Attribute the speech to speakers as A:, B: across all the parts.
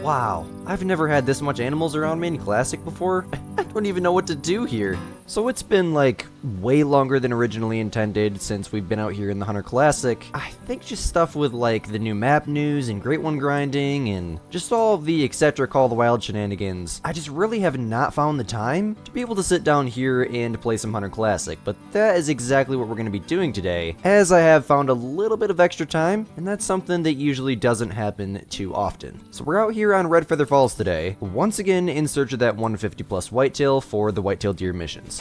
A: Wow, I've never had this much animals around me in Classic before. I don't even know what to do here. So it's been like way longer than originally intended since we've been out here in the Hunter Classic. I think just stuff with like the new map news and Great One grinding and just all of the etc. Call the Wild shenanigans. I just really have not found the time to be able to sit down here and play some Hunter Classic, but that is exactly what we're going to be doing today, as I have found a little bit of extra time, and that's something that usually doesn't happen too often. So we're out here on Redfeather Falls today, once again in search of that 150 plus whitetail for the whitetail deer missions.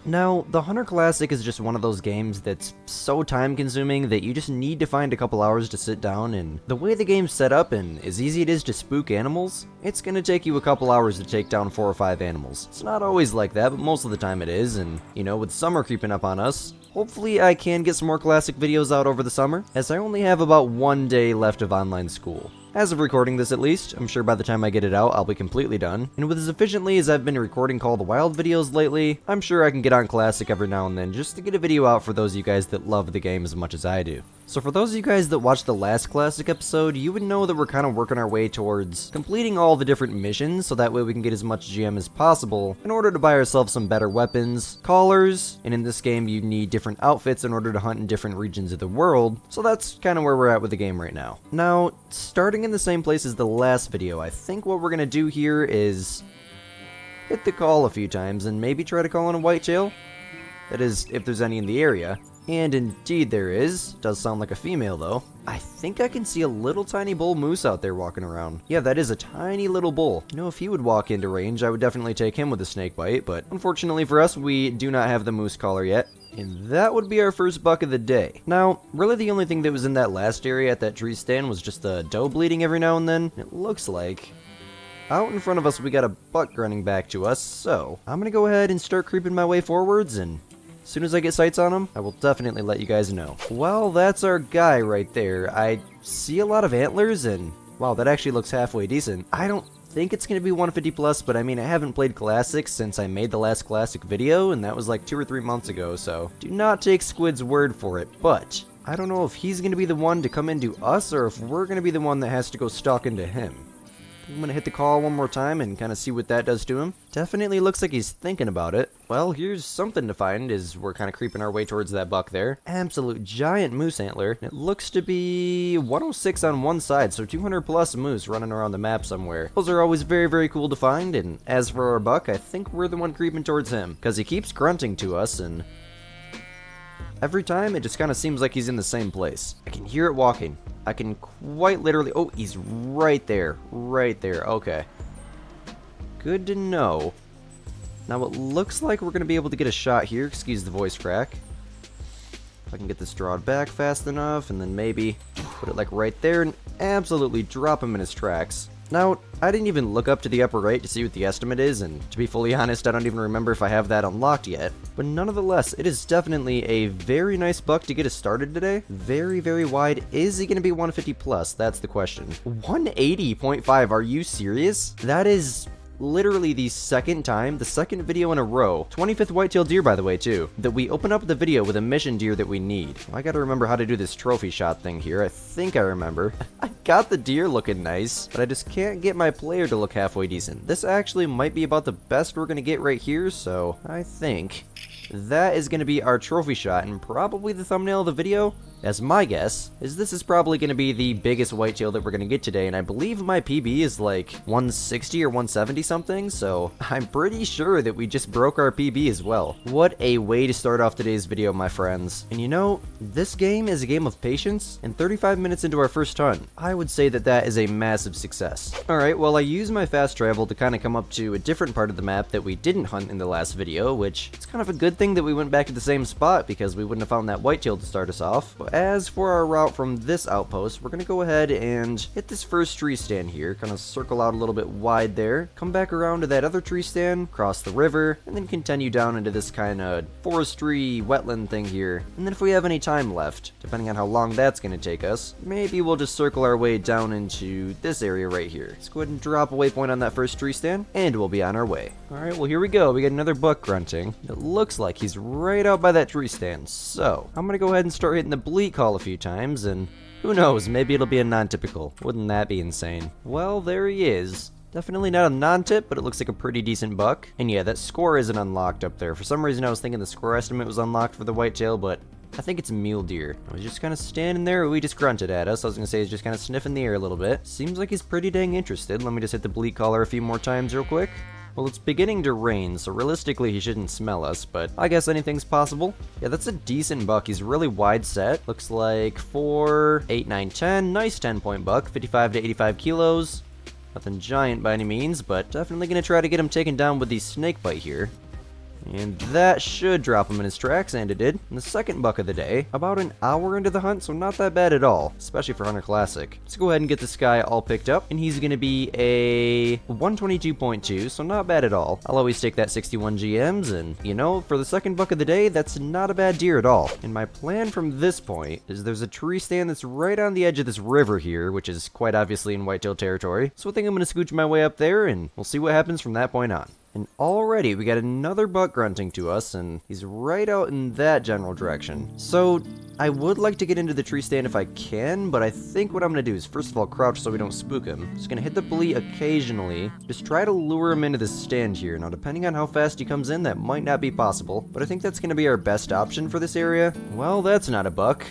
A: Now, the Hunter Classic is just one of those games that's so time consuming that you just need to find a couple hours to sit down, and the way the game's set up and as easy it is to spook animals, it's gonna take you a couple hours to take down 4 or 5 animals. It's not always like that, but most of the time it is, and you know, with summer creeping up on us, hopefully I can get some more classic videos out over the summer, as I only have about 1 day left of online school. As of recording this at least, I'm sure by the time I get it out, I'll be completely done. And with as efficiently as I've been recording Call the Wild videos lately, I'm sure I can get on Classic every now and then just to get a video out for those of you guys that love the game as much as I do. So for those of you guys that watched the last Classic episode, you would know that we're kind of working our way towards completing all the different missions so that way we can get as much GM as possible in order to buy ourselves some better weapons, collars, and in this game you need different outfits in order to hunt in different regions of the world, so that's kind of where we're at with the game right now. Now, starting in the same place as the last video, I think what we're going to do here is hit the call a few times and maybe try to call in a whitetail. That is, if there's any in the area. And indeed there is. Does sound like a female though. I think I can see a little tiny bull moose out there walking around. Yeah, that is a tiny little bull. You know, if he would walk into range, I would definitely take him with a snake bite, but unfortunately for us, we do not have the moose collar yet. And that would be our first buck of the day. Now, really the only thing that was in that last area at that tree stand was just a doe bleeding every now and then. It looks like out in front of us we got a buck running back to us, so I'm gonna go ahead and start creeping my way forwards, and as soon as I get sights on him, I will definitely let you guys know. Well, that's our guy right there. I see a lot of antlers, and wow, that actually looks halfway decent. I don't think it's going to be 150 plus, but I mean, I haven't played Classics since I made the last Classic video, and that was like 2 or 3 months ago, so do not take Squid's word for it, but I don't know if he's going to be the one to come into us, or if we're going to be the one that has to go stalk into him. I'm gonna hit the call one more time and kind of see what that does to him. Definitely looks like he's thinking about it. Well, here's something to find as we're kind of creeping our way towards that buck there. Absolute giant moose antler. It looks to be 106 on one side, so 200 plus moose running around the map somewhere. Those are always very, very cool to find, and as for our buck, I think we're the one creeping towards him, because he keeps grunting to us, and every time it just kind of seems like he's in the same place. I can hear it walking. I can quite literally, oh, he's right there, okay. Good to know. Now it looks like we're going to be able to get a shot here, excuse the voice crack. If I can get this drawn back fast enough, and then maybe put it like right there and absolutely drop him in his tracks. Now, I didn't even look up to the upper right to see what the estimate is, and to be fully honest, I don't even remember if I have that unlocked yet. But nonetheless, it is definitely a very nice buck to get us started today. Very, very wide. Is he going to be 150 plus? That's the question. 180.5, are you serious? That is literally the second video in a row, 25th whitetail deer by the way too, that we open up the video with a mission deer that we need. Well, I gotta remember how to do this trophy shot thing here. I think I remember. I got the deer looking nice, but I just can't get my player to look halfway decent. This actually might be about the best we're gonna get right here, so I think that is going to be our trophy shot and probably the thumbnail of the video, as my guess is this is probably going to be the biggest whitetail that we're going to get today, and I believe my PB is like 160 or 170 something, so I'm pretty sure that we just broke our PB as well. What a way to start off today's video, my friends. And you know, this game is a game of patience, and 35 minutes into our first hunt, I would say that that is a massive success. Alright, well I used my fast travel to kind of come up to a different part of the map that we didn't hunt in the last video, which is kind of a good thing that we went back to the same spot because we wouldn't have found that whitetail to start us off. as for our route from this outpost, we're gonna go ahead and hit this first tree stand here, kind of circle out a little bit wide there, come back around to that other tree stand, cross the river, and then continue down into this kind of forestry wetland thing here. And then if we have any time left, depending on how long that's gonna take us, maybe we'll just circle our way down into this area right here. Let's go ahead and drop a waypoint on that first tree stand, and we'll be on our way. Alright, well here we go. We got another buck grunting. It looks like he's right out by that tree stand, so I'm gonna go ahead and start hitting the bleat call a few times, and who knows, maybe it'll be a non-typical. Wouldn't that be insane? Well, there he is. Definitely not a non-tip, but it looks like a pretty decent buck. And yeah, that score isn't unlocked up there. For some reason I was thinking the score estimate was unlocked for the whitetail, but I think it's a mule deer. I was just kind of standing there, or he just grunted at us. I was gonna say he's just kind of sniffing the air a little bit. Seems like he's pretty dang interested. Let me just hit the bleat collar a few more times real quick. Well, it's beginning to rain, so realistically he shouldn't smell us, but I guess anything's possible. Yeah, that's a decent buck. He's really wide set. Looks like 4, 8, 9, 10. Nice 10-point buck, 55 to 85 kilos. Nothing giant by any means, but definitely gonna try to get him taken down with the snake bite here. And that should drop him in his tracks, and it did. And the second buck of the day, about an hour into the hunt, so not that bad at all, especially for Hunter Classic. Let's go ahead and get this guy all picked up, and he's gonna be a 122.2, so not bad at all. I'll always take that 61 GMs, and you know, for the second buck of the day, that's not a bad deer at all. And my plan from this point is there's a tree stand that's right on the edge of this river here, which is quite obviously in whitetail territory. So I think I'm gonna scooch my way up there, and we'll see what happens from that point on. And already we got another buck grunting to us, and he's right out in that general direction. So I would like to get into the tree stand if I can, but I think what I'm gonna do is first of all crouch so we don't spook him. Just gonna hit the bleat occasionally, just try to lure him into the stand here. Now depending on how fast he comes in, that might not be possible, but I think that's gonna be our best option for this area. Well, that's not a buck.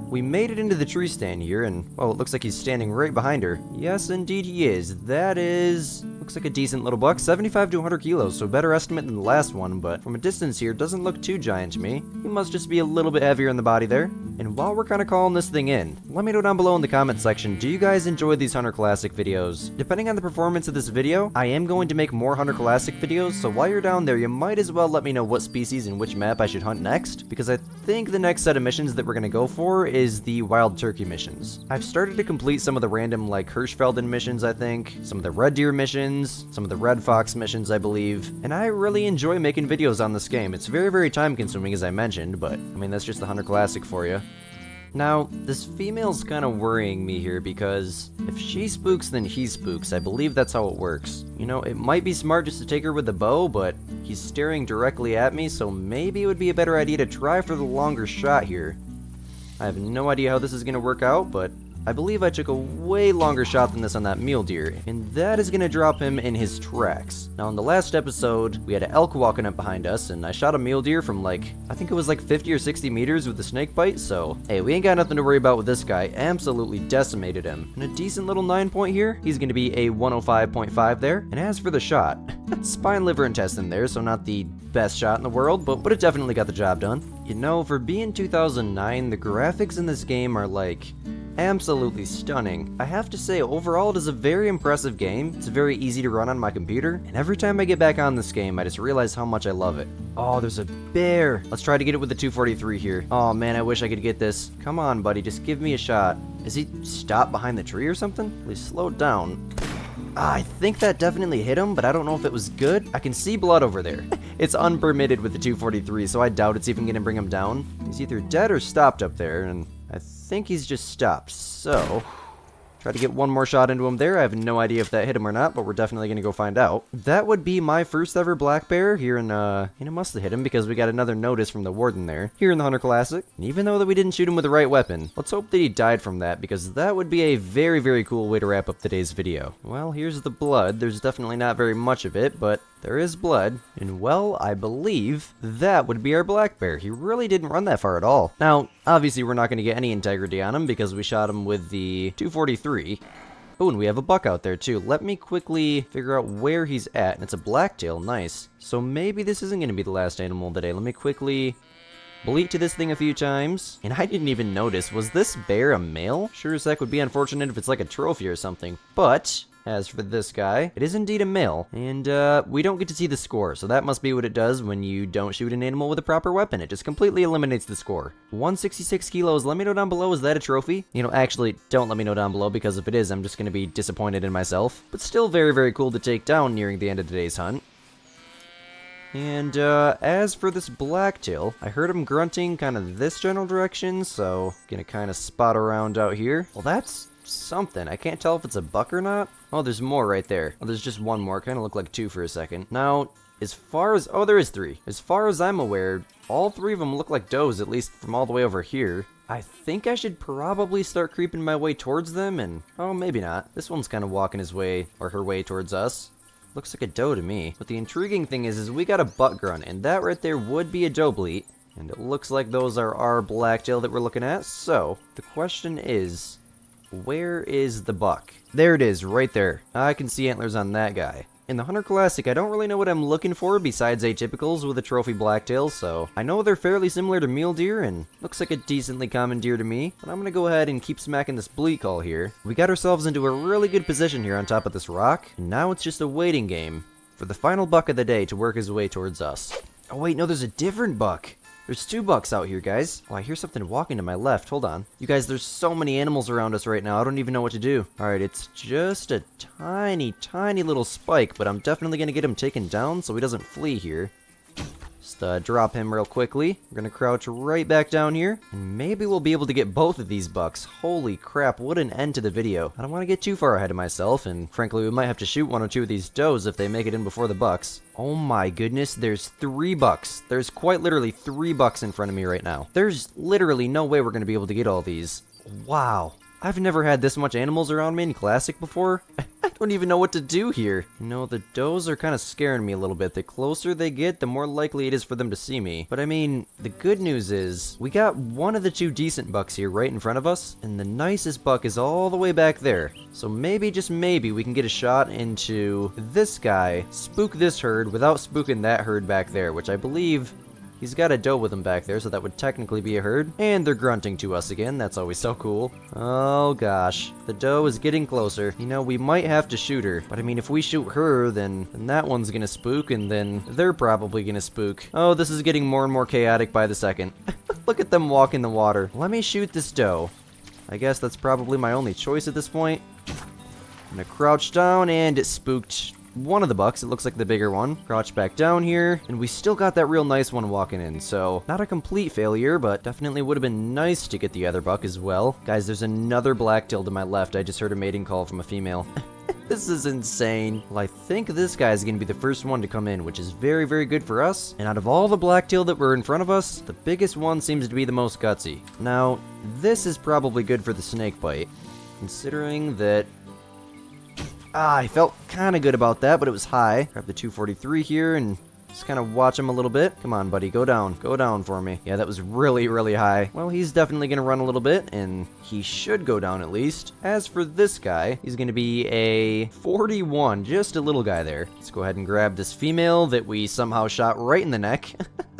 A: We made it into the tree stand here, and, well, it looks like he's standing right behind her. Yes, indeed he is. That is... looks like a decent little buck. 75 to 100 kilos, so better estimate than the last one, but from a distance here, doesn't look too giant to me. He must just be a little bit heavier in the body there. And while we're kind of calling this thing in, let me know down below in the comment section, do you guys enjoy these Hunter Classic videos? Depending on the performance of this video, I am going to make more Hunter Classic videos, so while you're down there, you might as well let me know what species and which map I should hunt next, because I think the next set of missions that we're going to go for is the wild turkey missions. I've started to complete some of the random, like, Hirschfelden missions, I think, some of the red deer missions, some of the red fox missions, I believe, and I really enjoy making videos on this game. It's very, very time consuming, as I mentioned, but, I mean, that's just the Hunter Classic for you. Now, this female's kind of worrying me here because if she spooks, then he spooks. I believe that's how it works. You know, it might be smart just to take her with the bow, but he's staring directly at me, so maybe it would be a better idea to try for the longer shot here. I have no idea how this is going to work out, but I believe I took a way longer shot than this on that mule deer, and that is going to drop him in his tracks. Now, in the last episode, we had an elk walking up behind us, and I shot a mule deer from, like, I think it was like 50 or 60 meters with the snake bite, so, hey, we ain't got nothing to worry about with this guy. Absolutely decimated him. And a decent little 9-point here, he's going to be a 105.5 there. And as for the shot, spine, liver, intestine there, so not the best shot in the world, but it definitely got the job done. You know, for being 2009, the graphics in this game are, like, absolutely stunning. I have to say, overall, it is a very impressive game. It's very easy to run on my computer, and every time I get back on this game, I just realize how much I love it. Oh, there's a bear. Let's try to get it with the 243 here. Oh man, I wish I could get this. Come on, buddy, just give me a shot. Is he stopped behind the tree or something? Please slow down. I think that definitely hit him, but I don't know if it was good. I can see blood over there. It's unpermitted with the 243, so I doubt it's even gonna bring him down. He's either dead or stopped up there, and I think he's just stopped, so try to get one more shot into him there. I have no idea if that hit him or not, but we're definitely going to go find out. That would be my first ever black bear here in, and it must have hit him because we got another notice from the warden there, here in the Hunter Classic. And even though that we didn't shoot him with the right weapon, let's hope that he died from that, because that would be a very, very cool way to wrap up today's video. Well, here's the blood. There's definitely not very much of it, but there is blood, and well, I believe that would be our black bear. He really didn't run that far at all. Now, obviously we're not going to get any integrity on him because we shot him with the 243. Oh, and we have a buck out there too. Let me quickly figure out where he's at, and it's a blacktail, nice. So maybe this isn't going to be the last animal of the day. Let me quickly bleat to this thing a few times, and I didn't even notice. Was this bear a male? Sure as heck would be unfortunate if it's like a trophy or something, but As for this guy, it is indeed a male, and we don't get to see the score, so that must be what it does when you don't shoot an animal with a proper weapon. It just completely eliminates the score. 166 kilos, let me know down below, is that a trophy? You know, actually, don't let me know down below, because if it is, I'm just going to be disappointed in myself. But still very, very cool to take down nearing the end of today's hunt. And, as for this blacktail, I heard him grunting kind of this general direction, so gonna kind of spot around out here. Well, that's something. I can't tell if it's a buck or not. Oh, there's more right there. Oh, there's just one more. Kind of looked like two for a second. Now, as far as... oh, there is three. As far as I'm aware, all three of them look like does, at least from all the way over here. I think I should probably start creeping my way towards them, and... oh, maybe not. This one's kind of walking his way, or her way towards us. Looks like a doe to me. But the intriguing thing is we got a buck grunt, and that right there would be a doe bleat. And it looks like those are our blacktail that we're looking at. So, the question is, where is the buck? There it is, right there. I can see antlers on that guy. In the Hunter Classic, I don't really know what I'm looking for besides atypicals with a trophy blacktail, so I know they're fairly similar to mule deer, and looks like a decently common deer to me, but I'm gonna go ahead and keep smacking this bleat call here. We got ourselves into a really good position here on top of this rock, and now it's just a waiting game for the final buck of the day to work his way towards us. Oh wait, no, there's a different buck. There's two bucks out here, guys. Oh, I hear something walking to my left. Hold on. You guys, there's so many animals around us right now. I don't even know what to do. Alright, it's just a tiny, tiny little spike, but I'm definitely going to get him taken down so he doesn't flee here. Just drop him real quickly. We're going to crouch right back down here, and maybe we'll be able to get both of these bucks. Holy crap, what an end to the video. I don't want to get too far ahead of myself, and frankly, we might have to shoot one or two of these does if they make it in before the bucks. Oh my goodness, there's 3 bucks. There's quite literally 3 bucks in front of me right now. There's literally no way we're going to be able to get all these. Wow. I've never had this much animals around me in Classic before. I don't even know what to do here. You know, the does are kind of scaring me a little bit. The closer they get, the more likely it is for them to see me. But I mean, the good news is, we got one of the 2 decent bucks here right in front of us, and the nicest buck is all the way back there. So maybe, just maybe, we can get a shot into this guy, spook this herd without spooking that herd back there, which I believe... he's got a doe with him back there, so that would technically be a herd. And they're grunting to us again. That's always so cool. Oh, gosh. The doe is getting closer. You know, we might have to shoot her. But, I mean, if we shoot her, then that one's gonna spook, and then they're probably gonna spook. Oh, this is getting more and more chaotic by the second. Look at them walk in the water. Let me shoot this doe. I guess that's probably my only choice at this point. I'm gonna crouch down, and it spooked one of the bucks. It looks like the bigger one. Crouch back down here, and we still got that real nice one walking in, so not a complete failure, but definitely would have been nice to get the other buck as well. Guys, there's another blacktail to my left. I just heard a mating call from a female. This is insane. Well, I think this guy's gonna be the first one to come in, which is very, very good for us. And out of all the blacktail that were in front of us, the biggest one seems to be the most gutsy. Now, this is probably good for the snake bite, considering that... I felt kind of good about that, but it was high. Grab the 243 here and just kind of watch him a little bit. Come on, buddy, go down. Go down for me. Yeah, that was really, really high. Well, he's definitely going to run a little bit, and he should go down at least. As for this guy, he's going to be a 41, just a little guy there. Let's go ahead and grab this female that we somehow shot right in the neck.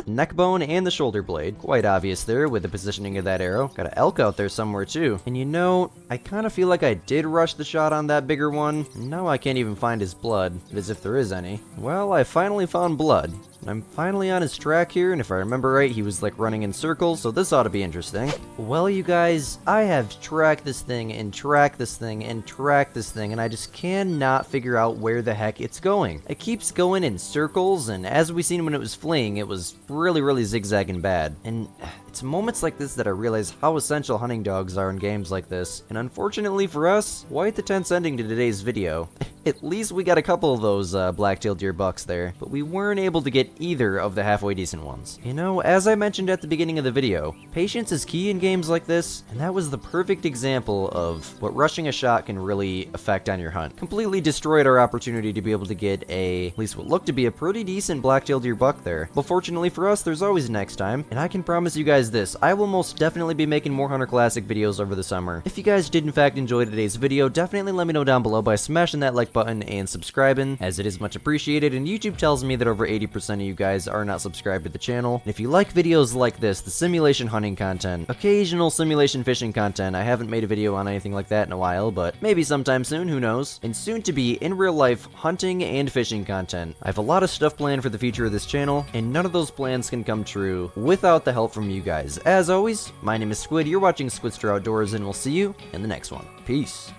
A: Neck bone and the shoulder blade. Quite obvious there with the positioning of that arrow. Got an elk out there somewhere too. And you know, I kind of feel like I did rush the shot on that bigger one. Now I can't even find his blood, as if there is any. Well, I finally found blood. I'm finally on his track here, and if I remember right, he was like running in circles, so this ought to be interesting. Well, you guys, I have tracked this thing, and tracked this thing, and tracked this thing, and I just cannot figure out where the heck it's going. It keeps going in circles, and as we seen when it was fleeing, it was really, really zigzagging bad. And it's moments like this that I realize how essential hunting dogs are in games like this. And unfortunately for us, quite the tense ending to today's video. At least we got a couple of those black-tailed deer bucks there, but we weren't able to get either of the halfway decent ones. You know, as I mentioned at the beginning of the video, patience is key in games like this, and that was the perfect example of what rushing a shot can really affect on your hunt. Completely destroyed our opportunity to be able to get at least what looked to be a pretty decent black-tailed deer buck there. But fortunately for us, there's always next time, and I can promise you guys guys this, I will most definitely be making more Hunter Classic videos over the summer. If you guys did in fact enjoy today's video, definitely let me know down below by smashing that like button and subscribing, as it is much appreciated, and YouTube tells me that over 80% of you guys are not subscribed to the channel. And if you like videos like this, the simulation hunting content, occasional simulation fishing content, I haven't made a video on anything like that in a while, but maybe sometime soon, who knows, and soon to be in real life hunting and fishing content. I have a lot of stuff planned for the future of this channel, and none of those plans can come true without the help from you guys. As always, my name is Squid, you're watching Squidster Outdoors, and we'll see you in the next one. Peace.